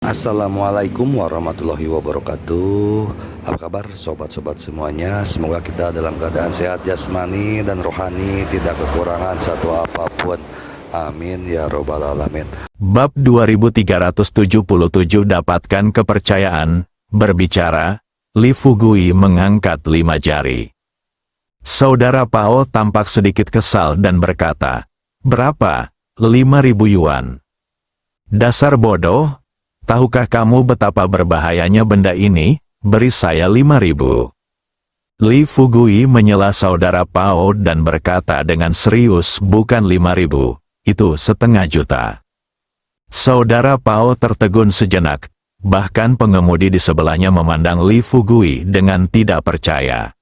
Assalamualaikum warahmatullahi wabarakatuh. Apa kabar sobat-sobat semuanya? Semoga kita dalam keadaan sehat jasmani dan rohani, tidak kekurangan satu apapun. Amin ya robbal alamin. Bab 2377 dapatkan kepercayaan. Berbicara, Li Fugui mengangkat 5 jari. Saudara Pao tampak sedikit kesal dan berkata, "Berapa? 5.000 yuan. Dasar bodoh, tahukah kamu betapa berbahayanya benda ini? Beri saya 5.000. Li Fugui menyela saudara Pao dan berkata dengan serius, "Bukan 5.000, itu 1/2 juta." Saudara Pao tertegun sejenak, bahkan pengemudi di sebelahnya memandang Li Fugui dengan tidak percaya.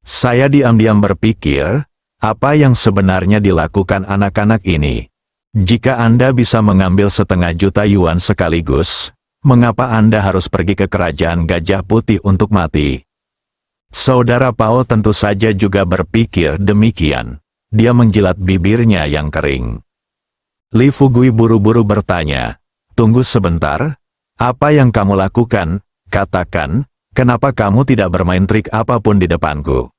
Saya diam-diam berpikir, apa yang sebenarnya dilakukan anak-anak ini? Jika Anda bisa mengambil 1/2 juta yuan sekaligus, mengapa Anda harus pergi ke kerajaan Gajah Putih untuk mati? Saudara Pao tentu saja juga berpikir demikian. Dia menjilat bibirnya yang kering. Li Fugui buru-buru bertanya, "Tunggu sebentar, apa yang kamu lakukan? Katakan, kenapa kamu tidak bermain trik apapun di depanku?"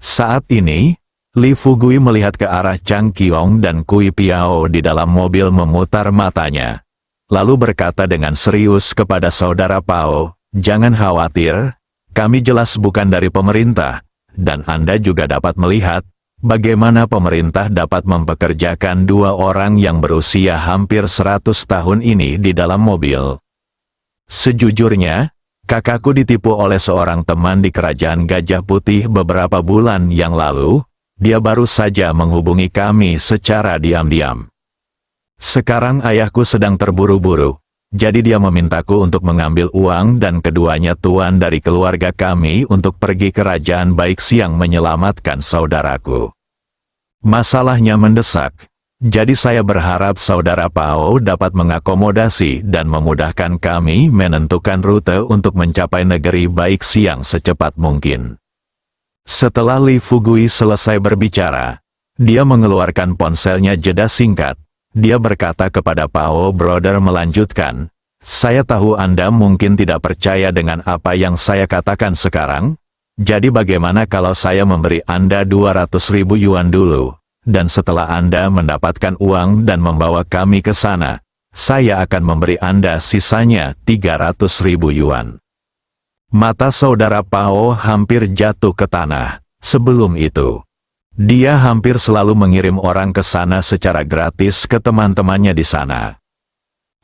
Saat ini, Li Fugui melihat ke arah Chang Qiong dan Kui Piao di dalam mobil memutar matanya. Lalu berkata dengan serius kepada saudara Pao, "Jangan khawatir, kami jelas bukan dari pemerintah, dan Anda juga dapat melihat, bagaimana pemerintah dapat mempekerjakan 2 orang yang berusia hampir 100 tahun ini di dalam mobil. Sejujurnya, kakakku ditipu oleh seorang teman di kerajaan Gajah Putih beberapa bulan yang lalu. Dia baru saja menghubungi kami secara diam-diam. Sekarang ayahku sedang terburu-buru, jadi dia memintaku untuk mengambil uang dan keduanya tuan dari keluarga kami untuk pergi ke kerajaan Baik Siang menyelamatkan saudaraku. Masalahnya mendesak, jadi saya berharap saudara Pao dapat mengakomodasi dan memudahkan kami menentukan rute untuk mencapai negeri Baik Siang secepat mungkin." Setelah Li Fugui selesai berbicara, dia mengeluarkan ponselnya jeda singkat. Dia berkata kepada Pao Brother melanjutkan, "Saya tahu Anda mungkin tidak percaya dengan apa yang saya katakan sekarang. Jadi bagaimana kalau saya memberi Anda 200.000 yuan dulu, dan setelah Anda mendapatkan uang dan membawa kami ke sana, saya akan memberi Anda sisanya 300.000 yuan. Mata saudara Pao hampir jatuh ke tanah. Sebelum itu, dia hampir selalu mengirim orang ke sana secara gratis ke teman-temannya di sana.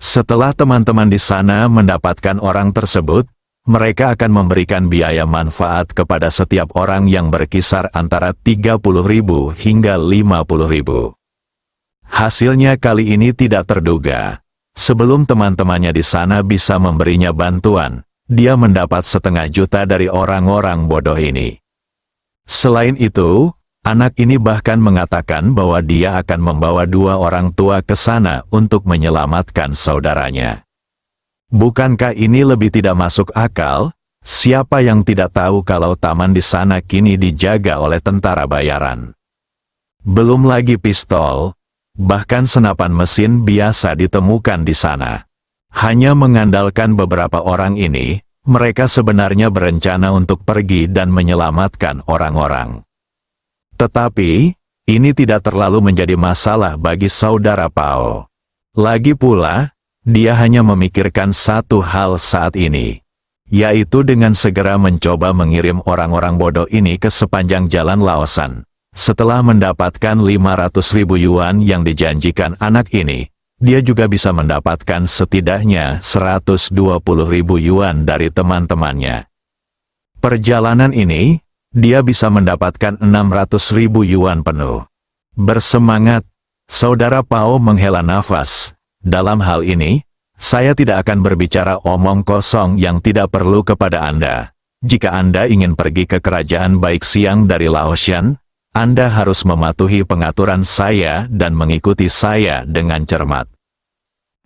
Setelah teman-teman di sana mendapatkan orang tersebut, mereka akan memberikan biaya manfaat kepada setiap orang yang berkisar antara 30.000 hingga 50.000. Hasilnya kali ini tidak terduga. Sebelum teman-temannya di sana bisa memberinya bantuan, dia mendapat 1/2 juta dari orang-orang bodoh ini. Selain itu, anak ini bahkan mengatakan bahwa dia akan membawa 2 orang tua ke sana untuk menyelamatkan saudaranya. Bukankah ini lebih tidak masuk akal? Siapa yang tidak tahu kalau taman di sana kini dijaga oleh tentara bayaran? Belum lagi pistol, bahkan senapan mesin biasa ditemukan di sana. Hanya mengandalkan beberapa orang ini, mereka sebenarnya berencana untuk pergi dan menyelamatkan orang-orang. Tetapi, ini tidak terlalu menjadi masalah bagi saudara Pao. Lagi pula, dia hanya memikirkan satu hal saat ini, yaitu dengan segera mencoba mengirim orang-orang bodoh ini ke sepanjang jalan Laosan. Setelah mendapatkan 500.000 yuan yang dijanjikan anak ini, dia juga bisa mendapatkan setidaknya 120.000 yuan dari teman-temannya. Perjalanan ini, dia bisa mendapatkan 600.000 yuan penuh. Bersemangat, saudara Pao menghela nafas. Dalam hal ini, saya tidak akan berbicara omong kosong yang tidak perlu kepada Anda. Jika Anda ingin pergi ke kerajaan Baik Siang dari Laosian, Anda harus mematuhi pengaturan saya dan mengikuti saya dengan cermat.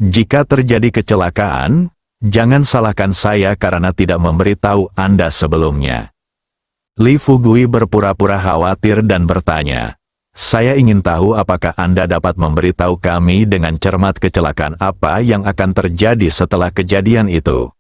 Jika terjadi kecelakaan, jangan salahkan saya karena tidak memberitahu Anda sebelumnya." Li Fugui berpura-pura khawatir dan bertanya, Saya ingin tahu apakah Anda dapat memberitahu kami dengan cermat kecelakaan apa yang akan terjadi setelah kejadian itu.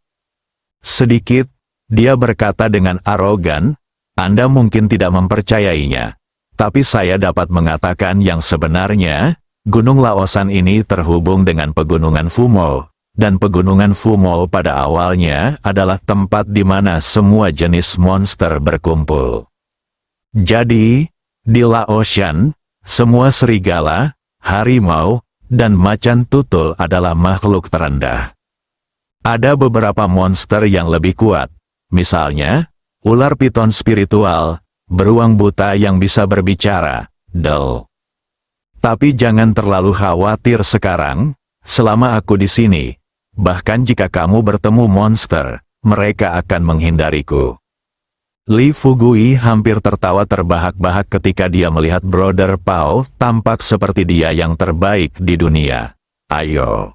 Sedikit, dia berkata dengan arogan, Anda mungkin tidak mempercayainya. Tapi saya dapat mengatakan yang sebenarnya, Gunung Laosan ini terhubung dengan Pegunungan Fumo. Dan Pegunungan Fumo pada awalnya adalah tempat di mana semua jenis monster berkumpul. Jadi, di Laosan, semua serigala, harimau, dan macan tutul adalah makhluk terendah. Ada beberapa monster yang lebih kuat, misalnya, ular piton spiritual, beruang buta yang bisa berbicara, Del. Tapi jangan terlalu khawatir sekarang, selama aku di sini. Bahkan jika kamu bertemu monster, mereka akan menghindariku. Li Fugui hampir tertawa terbahak-bahak ketika dia melihat Brother Pao tampak seperti dia yang terbaik di dunia. Ayo.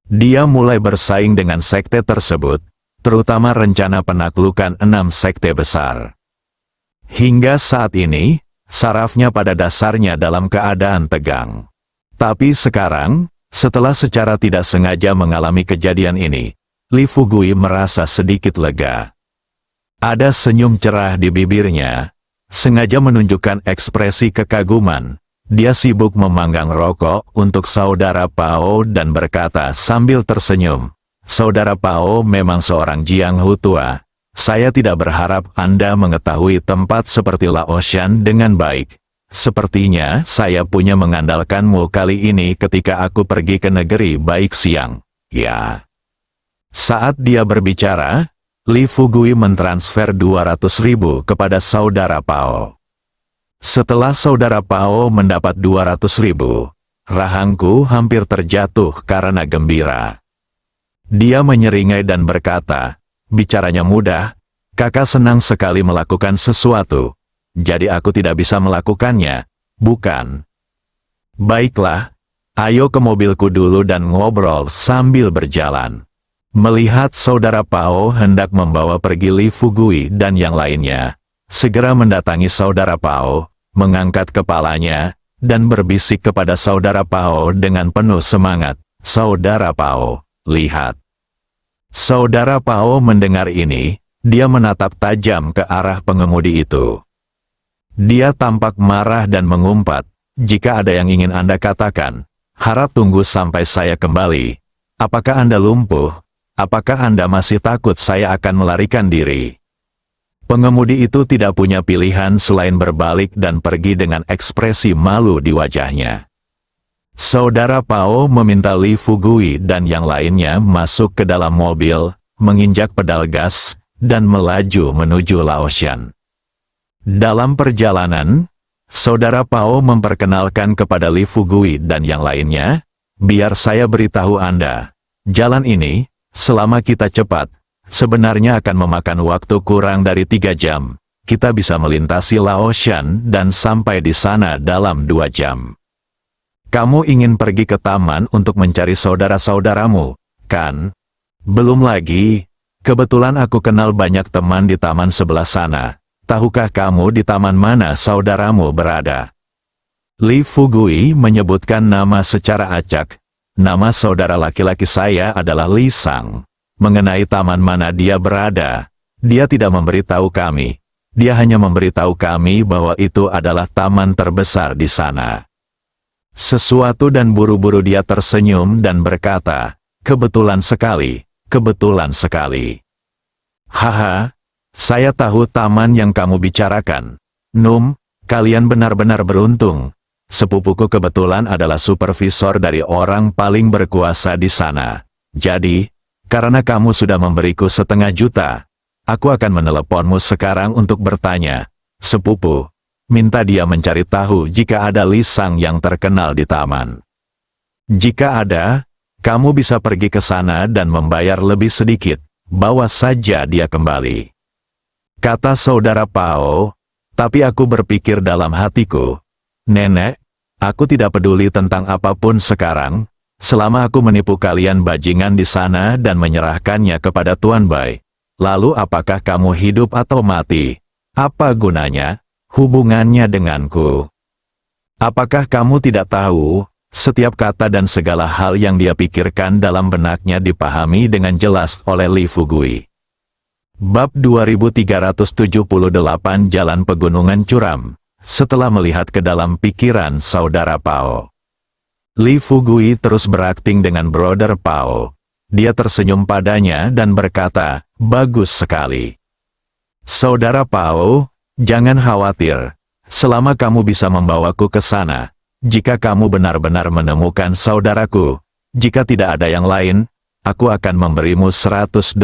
Dia mulai bersaing dengan sekte tersebut, terutama rencana penaklukan 6 sekte besar. Hingga saat ini, sarafnya pada dasarnya dalam keadaan tegang. Tapi sekarang, setelah secara tidak sengaja mengalami kejadian ini, Li Fugui merasa sedikit lega. Ada senyum cerah di bibirnya, sengaja menunjukkan ekspresi kekaguman. Dia sibuk memanggang rokok untuk Saudara Pao dan berkata sambil tersenyum, Saudara Pao memang seorang Jianghu tua. Saya tidak berharap Anda mengetahui tempat seperti Laosan dengan baik. Sepertinya saya punya mengandalkanmu kali ini ketika aku pergi ke negeri baik siang. Ya. Saat dia berbicara, Li Fugui mentransfer 200.000 kepada Saudara Pao. Setelah Saudara Pao mendapat 200.000, rahangku hampir terjatuh karena gembira. Dia menyeringai dan berkata, bicaranya mudah, kakak senang sekali melakukan sesuatu, jadi aku tidak bisa melakukannya, bukan? Baiklah, ayo ke mobilku dulu dan ngobrol sambil berjalan. Melihat Saudara Pao hendak membawa pergi Li Fugui dan yang lainnya, segera mendatangi Saudara Pao, mengangkat kepalanya, dan berbisik kepada Saudara Pao dengan penuh semangat, Saudara Pao, lihat. Saudara Pao mendengar ini, dia menatap tajam ke arah pengemudi itu. Dia tampak marah dan mengumpat, jika ada yang ingin Anda katakan, harap tunggu sampai saya kembali. Apakah Anda lumpuh? Apakah Anda masih takut saya akan melarikan diri? Pengemudi itu tidak punya pilihan selain berbalik dan pergi dengan ekspresi malu di wajahnya. Saudara Pao meminta Li Fugui dan yang lainnya masuk ke dalam mobil, menginjak pedal gas, dan melaju menuju Laosan. Dalam perjalanan, Saudara Pao memperkenalkan kepada Li Fugui dan yang lainnya, biar saya beritahu Anda, jalan ini, selama kita cepat, sebenarnya akan memakan waktu kurang dari 3 jam. Kita bisa melintasi Laosan dan sampai di sana dalam 2 jam. Kamu ingin pergi ke taman untuk mencari saudara-saudaramu, kan? Belum lagi, kebetulan aku kenal banyak teman di taman sebelah sana. Tahukah kamu di taman mana saudaramu berada? Li Fugui menyebutkan nama secara acak. Nama saudara laki-laki saya adalah Li Sang. Mengenai taman mana dia berada, dia tidak memberitahu kami. Dia hanya memberitahu kami bahwa itu adalah taman terbesar di sana. Sesuatu dan buru-buru dia tersenyum dan berkata, kebetulan sekali, kebetulan sekali. Haha, saya tahu taman yang kamu bicarakan. Num, kalian benar-benar beruntung. Sepupuku kebetulan adalah supervisor dari orang paling berkuasa di sana. Jadi, karena kamu sudah memberiku 500 juta, aku akan meneleponmu sekarang untuk bertanya, sepupu, minta dia mencari tahu jika ada Li Sang yang terkenal di taman. Jika ada, kamu bisa pergi ke sana dan membayar lebih sedikit, bawa saja dia kembali. Kata Saudara Pao, tapi aku berpikir dalam hatiku, Nenek, aku tidak peduli tentang apapun sekarang, selama aku menipu kalian bajingan di sana dan menyerahkannya kepada Tuan Bai. Lalu apakah kamu hidup atau mati? Apa gunanya? Hubungannya denganku. Apakah kamu tidak tahu, setiap kata dan segala hal yang dia pikirkan dalam benaknya dipahami dengan jelas oleh Li Fugui. Bab 2378 Jalan Pegunungan Curam. Setelah melihat ke dalam pikiran saudara Pao, Li Fugui terus berakting dengan brother Pao. Dia tersenyum padanya dan berkata, "Bagus sekali. Saudara Pao, jangan khawatir. Selama kamu bisa membawaku ke sana, jika kamu benar-benar menemukan saudaraku, jika tidak ada yang lain, aku akan memberimu 180.000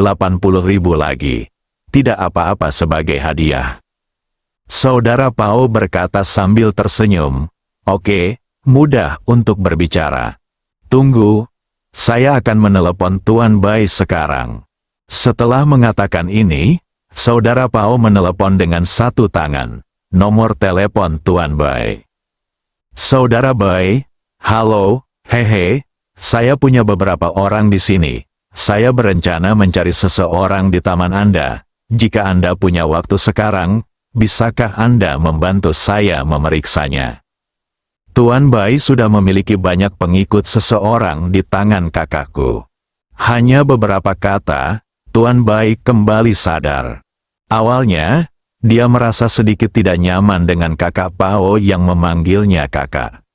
lagi. Tidak apa-apa sebagai hadiah." Saudara Pao berkata sambil tersenyum, "Oke, mudah untuk berbicara. Tunggu, saya akan menelepon Tuan Bai sekarang." Setelah mengatakan ini, saudara Pao menelepon dengan satu tangan nomor telepon Tuan Bai. "Saudara Bai, halo, hehe, saya punya beberapa orang di sini. Saya berencana mencari seseorang di taman Anda. Jika Anda punya waktu sekarang, bisakah Anda membantu saya memeriksanya?" Tuan Bai sudah memiliki banyak pengikut seseorang di tangan kakakku. Hanya beberapa kata, Tuan Bai kembali sadar. Awalnya, dia merasa sedikit tidak nyaman dengan kakak Pao yang memanggilnya kakak.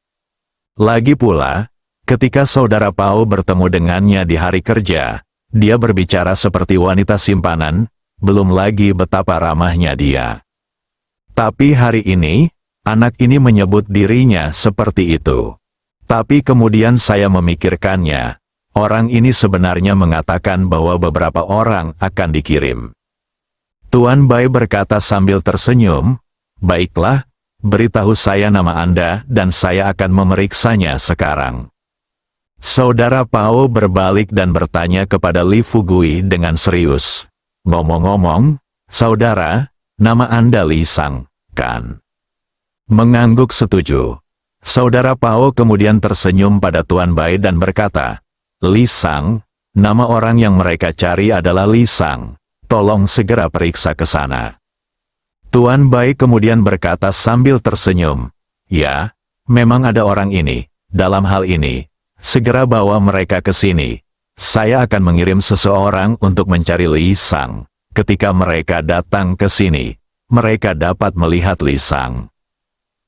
Lagi pula, ketika saudara Pao bertemu dengannya di hari kerja, dia berbicara seperti wanita simpanan, belum lagi betapa ramahnya dia. Tapi hari ini, anak ini menyebut dirinya seperti itu. Tapi kemudian saya memikirkannya, orang ini sebenarnya mengatakan bahwa beberapa orang akan dikirim. Tuan Bai berkata sambil tersenyum, "Baiklah, beritahu saya nama Anda dan saya akan memeriksanya sekarang." Saudara Pao berbalik dan bertanya kepada Li Fugui dengan serius, "Ngomong-ngomong, saudara, nama Anda Li Sang, kan?" Mengangguk setuju. Saudara Pao kemudian tersenyum pada Tuan Bai dan berkata, "Li Sang, nama orang yang mereka cari adalah Li Sang. Tolong segera periksa ke sana." Tuan Bai kemudian berkata sambil tersenyum, "Ya, memang ada orang ini. Dalam hal ini, segera bawa mereka ke sini. Saya akan mengirim seseorang untuk mencari Li Sang. Ketika mereka datang ke sini, mereka dapat melihat Li Sang."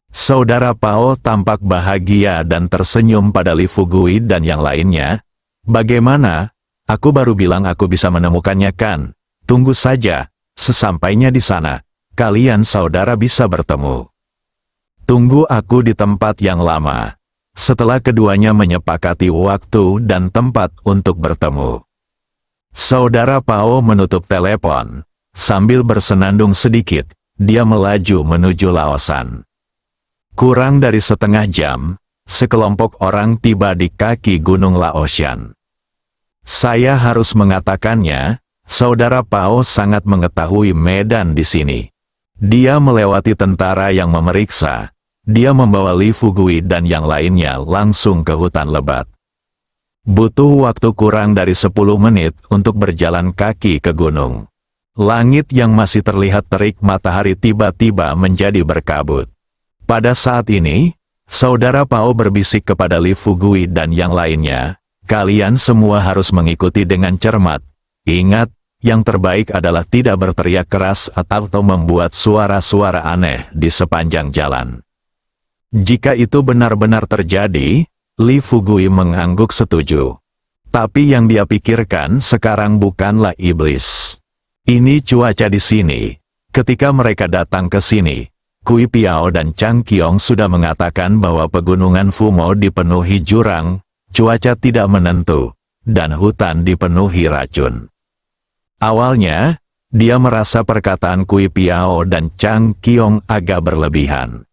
Saudara Pao tampak bahagia dan tersenyum pada Li Fugui dan yang lainnya. "Bagaimana? Aku baru bilang aku bisa menemukannya kan? Tunggu saja, sesampainya di sana, kalian saudara bisa bertemu. Tunggu aku di tempat yang lama." Setelah keduanya menyepakati waktu dan tempat untuk bertemu, saudara Pao menutup telepon. Sambil bersenandung sedikit, dia melaju menuju Laosan. Kurang dari setengah jam, sekelompok orang tiba di kaki Gunung Laosian. Saya harus mengatakannya, saudara Pao sangat mengetahui medan di sini. Dia melewati tentara yang memeriksa. Dia membawa Li Fugui dan yang lainnya langsung ke hutan lebat. Butuh waktu kurang dari 10 menit untuk berjalan kaki ke gunung. Langit yang masih terlihat terik matahari tiba-tiba menjadi berkabut. Pada saat ini, saudara Pao berbisik kepada Li Fugui dan yang lainnya, "Kalian semua harus mengikuti dengan cermat. Ingat, yang terbaik adalah tidak berteriak keras atau membuat suara-suara aneh di sepanjang jalan." Jika itu benar-benar terjadi, Li Fugui mengangguk setuju. Tapi yang dia pikirkan sekarang bukanlah iblis. Ini cuaca di sini. Ketika mereka datang ke sini, Kui Piao dan Chang Qiong sudah mengatakan bahwa pegunungan Fumo dipenuhi jurang, cuaca tidak menentu, dan hutan dipenuhi racun. Awalnya, dia merasa perkataan Kui Piao dan Chang Qiong agak berlebihan.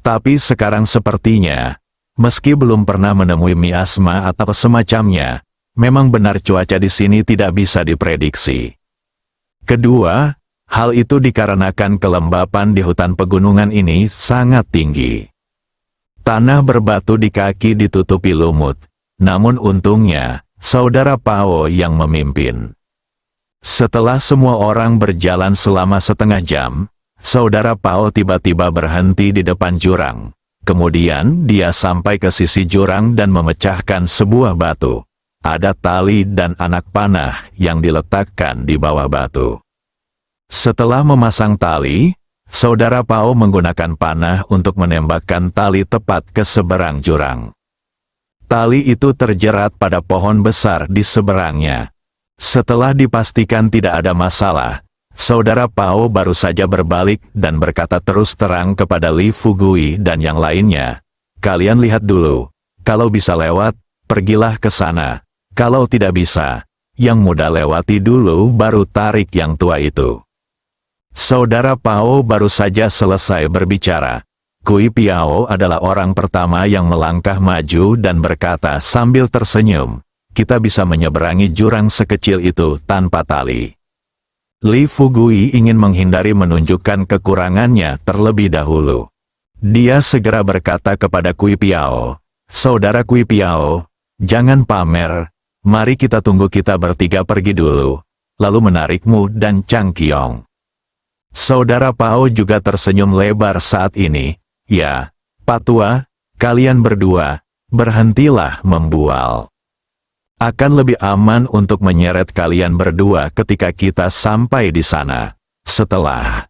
Tapi sekarang sepertinya, meski belum pernah menemui miasma atau semacamnya, memang benar cuaca di sini tidak bisa diprediksi. Kedua, hal itu dikarenakan kelembapan di hutan pegunungan ini sangat tinggi. Tanah berbatu di kaki ditutupi lumut, namun untungnya, saudara Pao yang memimpin. Setelah semua orang berjalan selama setengah jam, saudara Pao tiba-tiba berhenti di depan jurang. Kemudian dia sampai ke sisi jurang dan memecahkan sebuah batu. Ada tali dan anak panah yang diletakkan di bawah batu. Setelah memasang tali, Saudara Pao menggunakan panah untuk menembakkan tali tepat ke seberang jurang. Tali itu terjerat pada pohon besar di seberangnya. Setelah dipastikan tidak ada masalah, Saudara Pao baru saja berbalik dan berkata terus terang kepada Li Fugui dan yang lainnya, "Kalian lihat dulu, kalau bisa lewat, pergilah ke sana. Kalau tidak bisa, yang muda lewati dulu baru tarik yang tua itu." Saudara Pao baru saja selesai berbicara. Kui Piao adalah orang pertama yang melangkah maju dan berkata sambil tersenyum, "Kita bisa menyeberangi jurang sekecil itu tanpa tali." Li Fugui ingin menghindari menunjukkan kekurangannya terlebih dahulu. Dia segera berkata kepada Kui Piao, "Saudara Kui Piao, jangan pamer. Mari kita tunggu kita bertiga pergi dulu, lalu menarikmu dan Chang Qiong." Saudara Pao juga tersenyum lebar saat ini. "Ya, Pak Tua, kalian berdua, berhentilah membual. Akan lebih aman untuk menyeret kalian berdua ketika kita sampai di sana." Setelah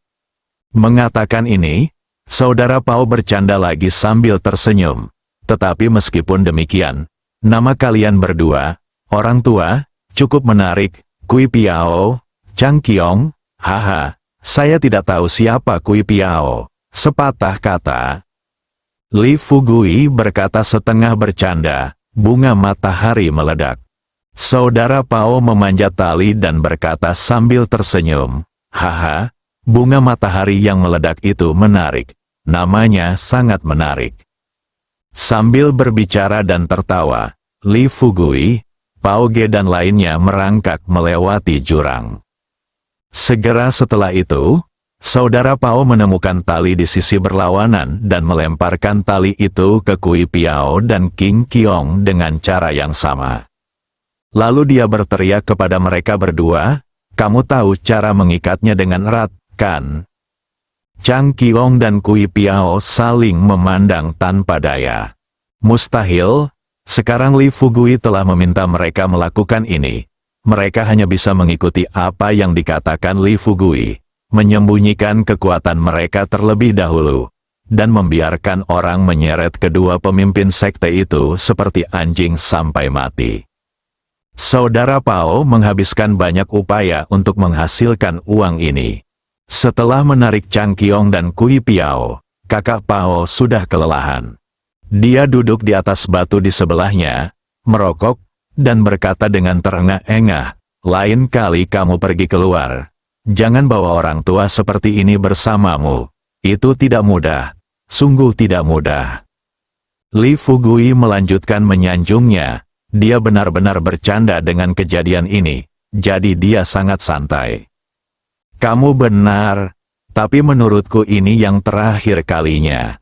mengatakan ini, Saudara Pao bercanda lagi sambil tersenyum. "Tetapi meskipun demikian, nama kalian berdua, orang tua, cukup menarik, Kui Piao, Chang Qiong." "Haha, saya tidak tahu siapa Kui Piao." Sepatah kata. Li Fugui berkata setengah bercanda. Bunga matahari meledak. Saudara Pao memanjat tali dan berkata sambil tersenyum, "Haha, bunga matahari yang meledak itu menarik. Namanya sangat menarik." Sambil berbicara dan tertawa, Li Fugui, Pao Ge dan lainnya merangkak melewati jurang. Segera setelah itu, Saudara Pao menemukan tali di sisi berlawanan dan melemparkan tali itu ke Kui Piao dan King Qiong dengan cara yang sama. Lalu dia berteriak kepada mereka berdua, "Kamu tahu cara mengikatnya dengan erat, kan?" Chang Qiong dan Kui Piao saling memandang tanpa daya. Mustahil, sekarang Li Fugui telah meminta mereka melakukan ini. Mereka hanya bisa mengikuti apa yang dikatakan Li Fugui, menyembunyikan kekuatan mereka terlebih dahulu, dan membiarkan orang menyeret kedua pemimpin sekte itu seperti anjing sampai mati. Saudara Pao menghabiskan banyak upaya untuk menghasilkan uang ini. Setelah menarik Chang Qiong dan Kui Piao, kakak Pao sudah kelelahan. Dia duduk di atas batu di sebelahnya, merokok, dan berkata dengan terengah-engah, "Lain kali kamu pergi keluar, jangan bawa orang tua seperti ini bersamamu. Itu tidak mudah. Sungguh tidak mudah." Li Fugui melanjutkan menyanjungnya. Dia benar-benar bercanda dengan kejadian ini, jadi dia sangat santai. "Kamu benar, tapi menurutku ini yang terakhir kalinya.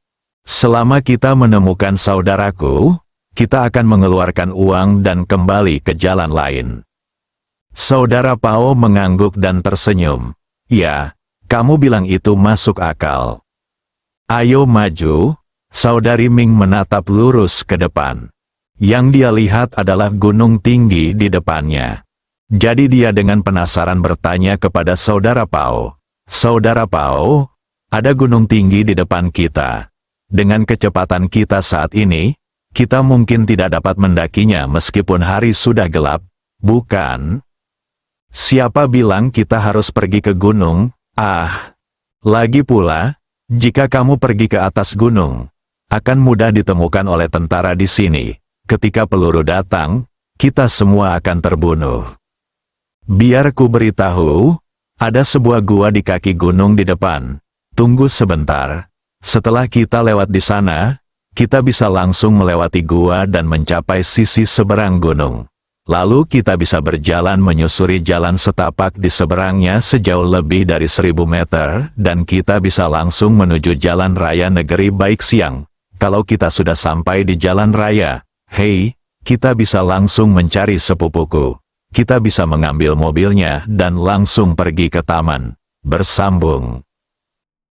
Selama kita menemukan saudaraku, kita akan mengeluarkan uang dan kembali ke jalan lain." Saudara Pao mengangguk dan tersenyum. "Ya, kamu bilang itu masuk akal. Ayo maju." Saudari Ming menatap lurus ke depan. Yang dia lihat adalah gunung tinggi di depannya. Jadi dia dengan penasaran bertanya kepada Saudara Pao, "Saudara Pao, ada gunung tinggi di depan kita. Dengan kecepatan kita saat ini, kita mungkin tidak dapat mendakinya meskipun hari sudah gelap, bukan?" "Siapa bilang kita harus pergi ke gunung? Lagi pula, jika kamu pergi ke atas gunung, akan mudah ditemukan oleh tentara di sini. Ketika peluru datang, kita semua akan terbunuh. Biar ku beritahu, ada sebuah gua di kaki gunung di depan. Tunggu sebentar. Setelah kita lewat di sana, kita bisa langsung melewati gua dan mencapai sisi seberang gunung. Lalu kita bisa berjalan menyusuri jalan setapak di seberangnya sejauh lebih dari 1000 meter, dan kita bisa langsung menuju jalan raya negeri Baik Siang. Kalau kita sudah sampai di jalan raya, hei, kita bisa langsung mencari sepupuku. Kita bisa mengambil mobilnya dan langsung pergi ke taman. Bersambung.